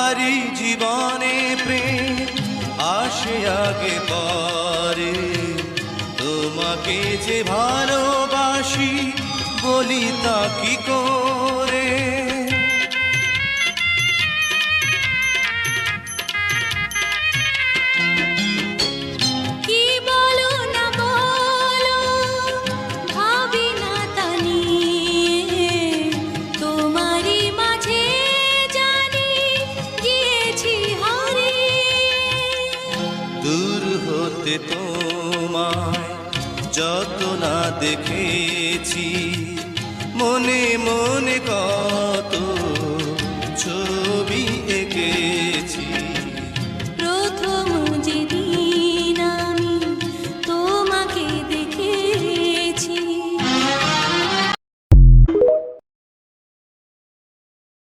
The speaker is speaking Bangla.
সবারই জীবনে প্রেম আসে আগে পরে, তোমাকে যে ভালোবাসি বলি তা কি করে। কি বলো না বলো, ভাবি না তা নিয়ে, তোমারই মাঝে জানি গিয়েছি হারিয়ে। দূর হতে তোমায় যত না দেখেছি, মনে মনে